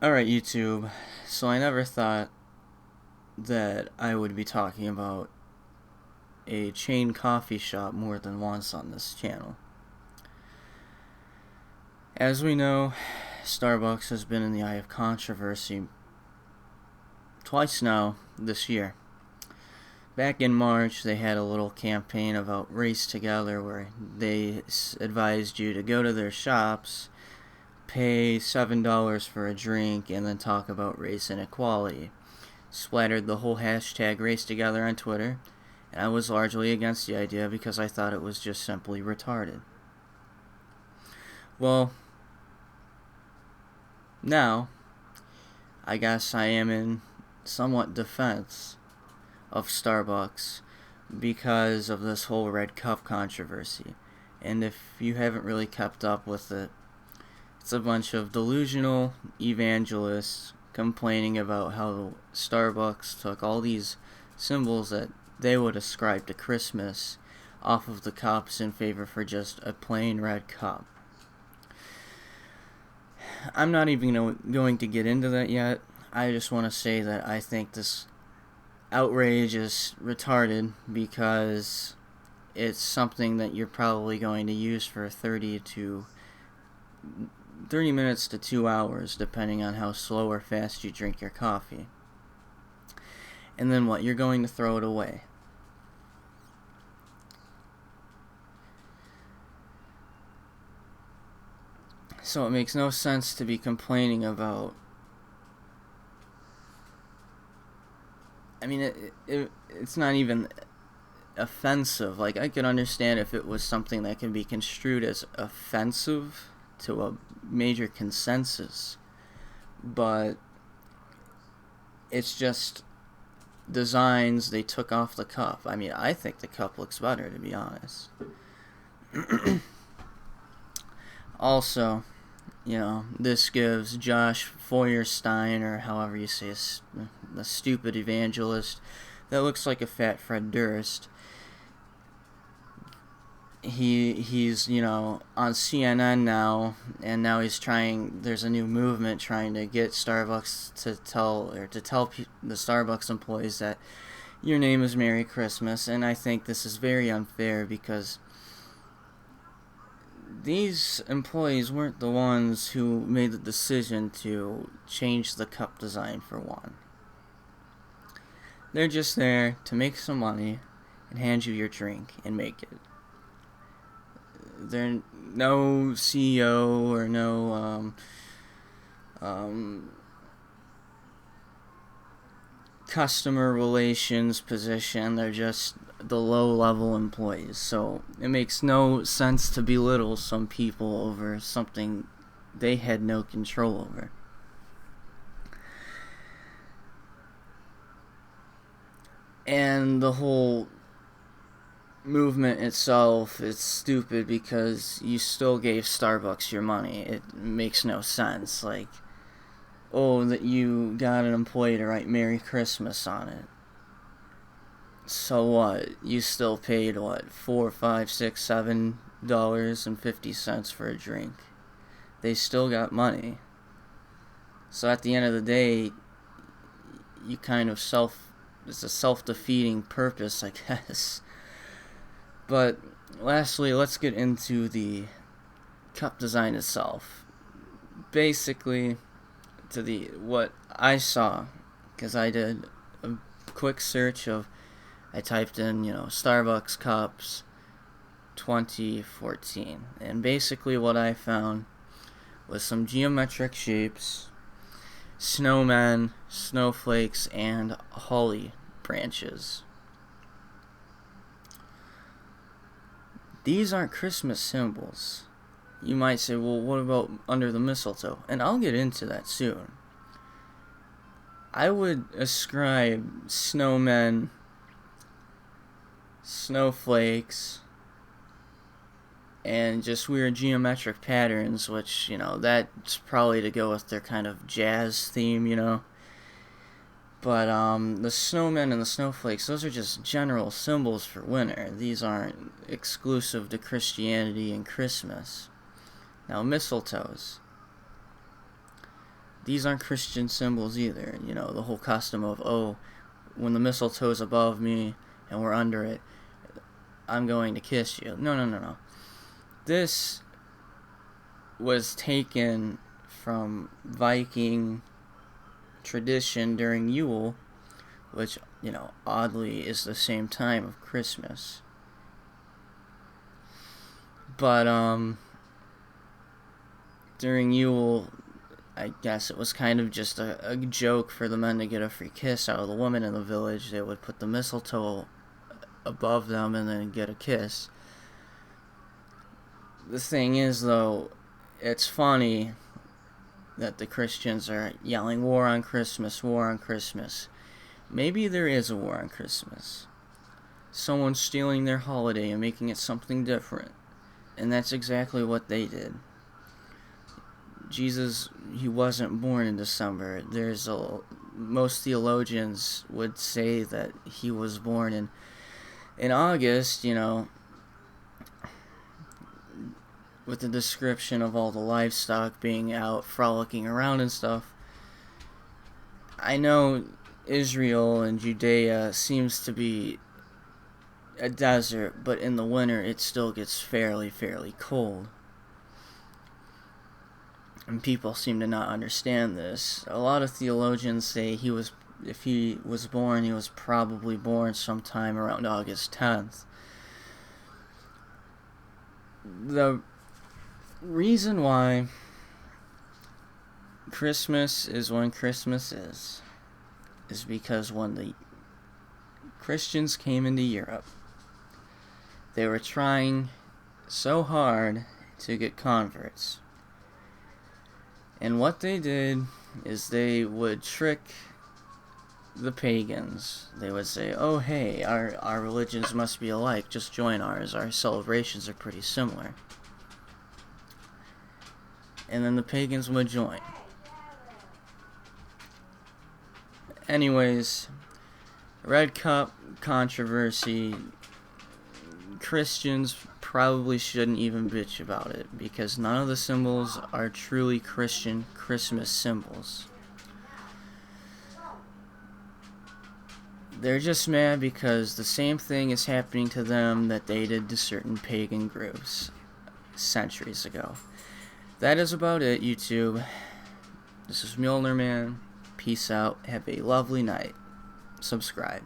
Alright, YouTube. So I never thought that I would be talking about a chain coffee shop more than once on this channel. As we know, Starbucks has been in the eye of controversy twice now this year. Back in March, they had a little campaign about Race Together where they advised you to go to their shops, pay $7 for a drink, and then talk about race inequality. Splattered the whole hashtag Race Together on Twitter, and I was largely against the idea because I thought it was just simply retarded. Well, now, I guess I am in somewhat defense of Starbucks because of this whole red cup controversy. And if you haven't really kept up with it, it's a bunch of delusional evangelists complaining about how Starbucks took all these symbols that they would ascribe to Christmas off of the cups in favor for just a plain red cup. I'm not even going to get into that yet. I just want to say that I think this outrage is retarded because it's something that you're probably going to use for 30 minutes to 2 hours, depending on how slow or fast you drink your coffee. And then what? You're going to throw it away. So it makes no sense to be complaining about. I mean, it's not even offensive. Like, I could understand if it was something that can be construed as offensive to a major consensus, but it's just designs they took off the cup. I mean, I think the cup looks better, to be honest. Also, this gives Josh Feuerstein, or however you say it, the stupid evangelist that looks like a fat Fred Durst. He's on CNN now, and now there's a new movement trying to get Starbucks to tell the Starbucks employees that your name is Merry Christmas, and I think this is very unfair because these employees weren't the ones who made the decision to change the cup design for one. They're just there to make some money and hand you your drink and make it. They're no CEO or no customer relations position. They're just the low-level employees. So it makes no sense to belittle some people over something they had no control over. And the whole movement itself is stupid because you still gave Starbucks your money. It makes no sense. Like, oh, that you got an employee to write Merry Christmas on it. So what? You still paid what, $4, $5, $6, $7.50 for a drink. They still got money. So at the end of the day, you kind of it's a self-defeating purpose, I guess. But lastly, let's get into the cup design itself. Basically, what I saw, because I did a quick search I typed in, Starbucks cups 2014, and basically what I found was some geometric shapes, snowmen, snowflakes, and holly branches. These aren't Christmas symbols. You might say, well, what about under the mistletoe? And I'll get into that soon. I would ascribe snowmen, snowflakes, and just weird geometric patterns, which, that's probably to go with their kind of jazz theme, But the snowmen and the snowflakes, those are just general symbols for winter. These aren't exclusive to Christianity and Christmas. Now, mistletoes. these aren't Christian symbols either. You know, the whole custom of, oh, when the mistletoe's above me and we're under it, I'm going to kiss you. No, no, no, no. This was taken from Viking tradition during Yule, which, you know, oddly is the same time of Christmas. But, during Yule, I guess it was kind of just a joke for the men to get a free kiss out of the woman in the village. They would put the mistletoe above them and then get a kiss. The thing is, though, it's funny that the Christians are yelling, war on Christmas, war on Christmas. Maybe there is a war on Christmas. Someone's stealing their holiday and making it something different. And that's exactly what they did. Jesus, he wasn't born in December. Most theologians would say that he was born in August, you know, with the description of all the livestock being out frolicking around and stuff. I know Israel and Judea seems to be a desert, but in the winter it still gets fairly cold. And people seem to not understand this. A lot of theologians say if he was born, he was probably born sometime around August 10th. The reason why Christmas is when Christmas is because when the Christians came into Europe, they were trying so hard to get converts. And what they did is they would trick the pagans. They would say, oh hey, our religions must be alike, just join ours, our celebrations are pretty similar. And then the pagans would join. Anyways, Red Cup controversy, Christians probably shouldn't even bitch about it, because none of the symbols are truly Christian Christmas symbols. They're just mad because the same thing is happening to them that they did to certain pagan groups centuries ago. That is about it, YouTube. This is Mjolnir Man. Peace out. Have a lovely night. Subscribe.